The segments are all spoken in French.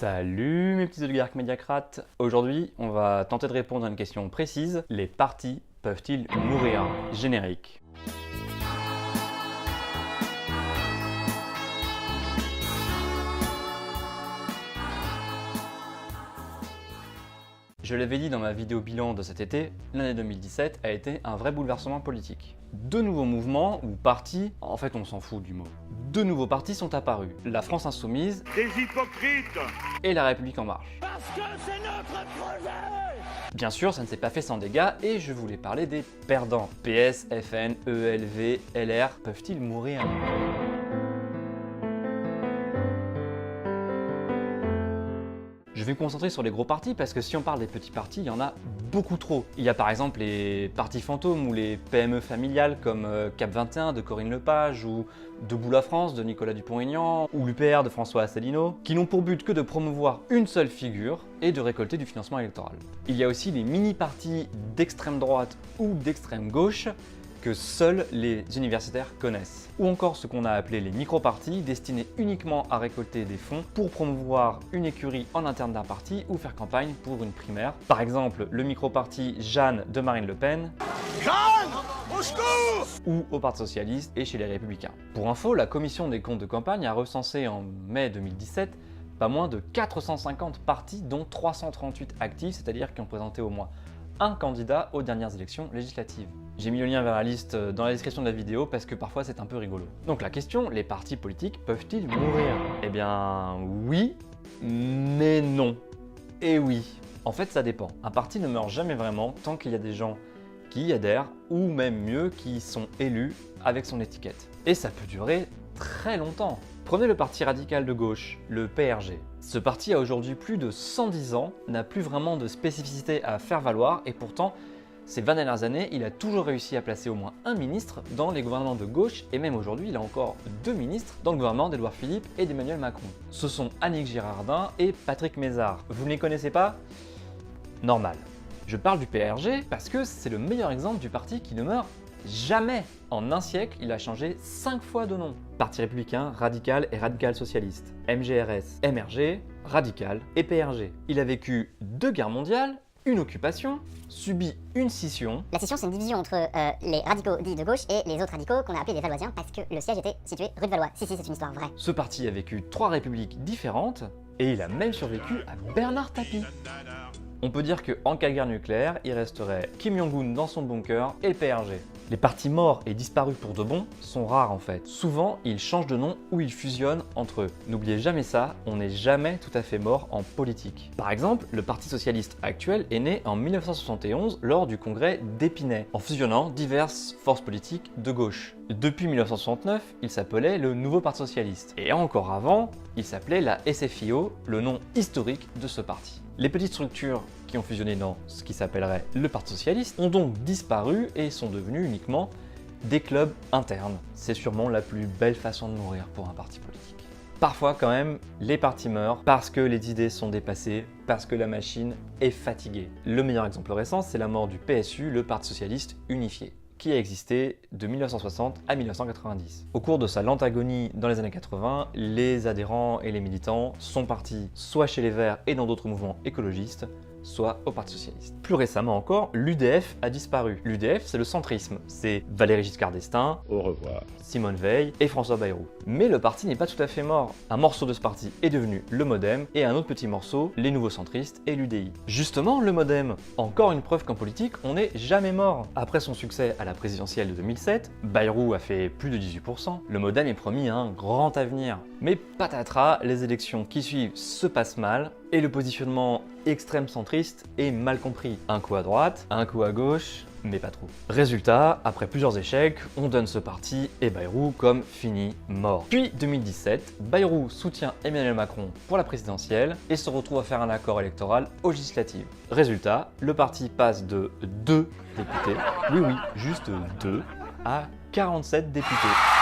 Salut mes petits oligarques médiacrates. Aujourd'hui, on va tenter de répondre à une question précise. Les partis peuvent-ils mourir? Générique. Je l'avais dit dans ma vidéo bilan de cet été, l'année 2017 a été un vrai bouleversement politique. Deux nouveaux mouvements, ou partis, en fait on s'en fout du mot. Deux nouveaux partis sont apparus, la France Insoumise des hypocrites et la République En Marche. Parce que c'est notre projet. Bien sûr, ça ne s'est pas fait sans dégâts et je voulais parler des perdants. PS, FN, ELV, LR, peuvent-ils mourir ? Je vais me concentrer sur les gros partis parce que si on parle des petits partis, il y en a beaucoup trop. Il y a par exemple les partis fantômes ou les PME familiales comme Cap 21 de Corinne Lepage ou Debout la France de Nicolas Dupont-Aignan ou l'UPR de François Asselineau, qui n'ont pour but que de promouvoir une seule figure et de récolter du financement électoral. Il y a aussi les mini-partis d'extrême droite ou d'extrême gauche que seuls les universitaires connaissent. Ou encore ce qu'on a appelé les micro-partis, destinés uniquement à récolter des fonds pour promouvoir une écurie en interne d'un parti ou faire campagne pour une primaire. Par exemple, le micro-parti Jeanne de Marine Le Pen, Jeanne, au secours! Ou au Parti Socialiste et chez les Républicains. Pour info, la commission des comptes de campagne a recensé en mai 2017 pas moins de 450 partis, dont 338 actifs, c'est-à-dire qui ont présenté au moins un candidat aux dernières élections législatives. J'ai mis le lien vers la liste dans la description de la vidéo parce que parfois c'est un peu rigolo. Donc la question, les partis politiques peuvent-ils mourir? Eh bien oui, mais non. Et oui. En fait ça dépend. Un parti ne meurt jamais vraiment tant qu'il y a des gens qui y adhèrent ou même mieux qui sont élus avec son étiquette. Et ça peut durer très longtemps. Prenez le parti radical de gauche, le PRG. Ce parti a aujourd'hui plus de 110 ans, n'a plus vraiment de spécificité à faire valoir et pourtant, ces 20 dernières années, il a toujours réussi à placer au moins un ministre dans les gouvernements de gauche et même aujourd'hui, il a encore deux ministres dans le gouvernement d'Édouard Philippe et d'Emmanuel Macron. Ce sont Annick Girardin et Patrick Mézard. Vous ne les connaissez pas? Normal. Je parle du PRG parce que c'est le meilleur exemple du parti qui ne meurt jamais. En un siècle, il a changé 5 fois de nom. Parti républicain, radical et radical socialiste. MGRS, MRG, radical et PRG. Il a vécu 2 guerres mondiales, une occupation, subi une scission. La scission, c'est une division entre les radicaux dits de gauche et les autres radicaux qu'on a appelés les Valoisiens parce que le siège était situé rue de Valois. Si, c'est une histoire vraie. Ce parti a vécu 3 républiques différentes et il a même survécu à Bernard Tapie. On peut dire qu'en cas de guerre nucléaire, il resterait Kim Jong-un dans son bunker et le PRG. Les partis morts et disparus pour de bon sont rares en fait. Souvent, ils changent de nom ou ils fusionnent entre eux. N'oubliez jamais ça, on n'est jamais tout à fait mort en politique. Par exemple, le Parti Socialiste actuel est né en 1971 lors du congrès d'Épinay, en fusionnant diverses forces politiques de gauche. Depuis 1969, il s'appelait le Nouveau Parti Socialiste. Et encore avant, il s'appelait la SFIO, le nom historique de ce parti. Les petites structures qui ont fusionné dans ce qui s'appellerait le Parti Socialiste ont donc disparu et sont devenus uniquement des clubs internes. C'est sûrement la plus belle façon de mourir pour un parti politique. Parfois quand même, les partis meurent parce que les idées sont dépassées, parce que la machine est fatiguée. Le meilleur exemple récent, c'est la mort du PSU, le Parti Socialiste Unifié, qui a existé de 1960 à 1990. Au cours de sa lente agonie dans les années 80, les adhérents et les militants sont partis soit chez les Verts et dans d'autres mouvements écologistes, soit au Parti Socialiste. Plus récemment encore, l'UDF a disparu. L'UDF, c'est le centrisme. C'est Valéry Giscard d'Estaing, Au revoir. Simone Veil et François Bayrou. Mais le parti n'est pas tout à fait mort. Un morceau de ce parti est devenu le MoDem et un autre petit morceau, les Nouveaux Centristes et l'UDI. Justement, le MoDem, encore une preuve qu'en politique, on n'est jamais mort. Après son succès à la présidentielle de 2007, Bayrou a fait plus de 18%, le MoDem est promis un grand avenir. Mais patatras, les élections qui suivent se passent mal et le positionnement extrême centriste est mal compris. Un coup à droite, un coup à gauche, mais pas trop. Résultat, après plusieurs échecs, on donne ce parti et Bayrou comme fini, mort. Puis 2017, Bayrou soutient Emmanuel Macron pour la présidentielle et se retrouve à faire un accord électoral aux législatives. Résultat, le parti passe de 2 députés, oui, juste 2, à 47 députés.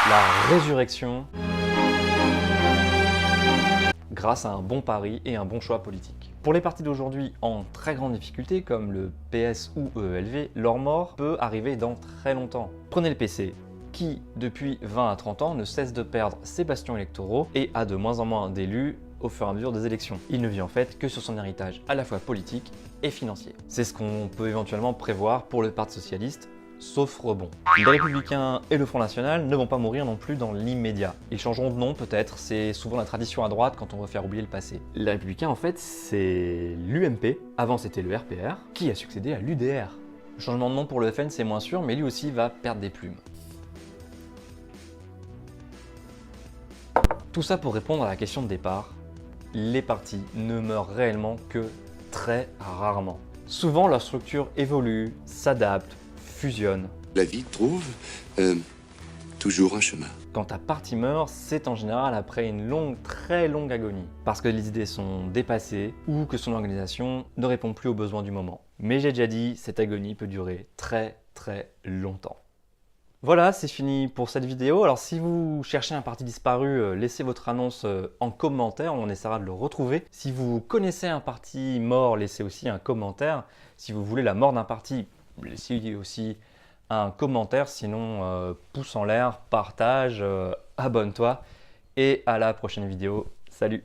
La résurrection grâce à un bon pari et un bon choix politique. Pour les partis d'aujourd'hui en très grande difficulté, comme le PS ou EELV, leur mort peut arriver dans très longtemps. Prenez le PC, qui, depuis 20 à 30 ans, ne cesse de perdre ses bastions électoraux et a de moins en moins d'élus au fur et à mesure des élections. Il ne vit en fait que sur son héritage à la fois politique et financier. C'est ce qu'on peut éventuellement prévoir pour le Parti socialiste, sauf rebond. Les Républicains et le Front National ne vont pas mourir non plus dans l'immédiat. Ils changeront de nom peut-être, c'est souvent la tradition à droite quand on veut faire oublier le passé. Les Républicains en fait c'est l'UMP, avant c'était le RPR, qui a succédé à l'UDR. Le changement de nom pour le FN c'est moins sûr, mais lui aussi va perdre des plumes. Tout ça pour répondre à la question de départ, les partis ne meurent réellement que très rarement. Souvent leur structure évolue, s'adapte, fusionne. La vie trouve toujours un chemin. Quand un parti meurt, c'est en général après une longue, très longue agonie, parce que les idées sont dépassées ou que son organisation ne répond plus aux besoins du moment. Mais j'ai déjà dit, cette agonie peut durer très longtemps. Voilà, c'est fini pour cette vidéo. Alors si vous cherchez un parti disparu, laissez votre annonce en commentaire, on essaiera de le retrouver. Si vous connaissez un parti mort, laissez aussi un commentaire. Si vous voulez la mort d'un parti, laissez aussi un commentaire, sinon pouce en l'air, partage, abonne-toi et à la prochaine vidéo. Salut!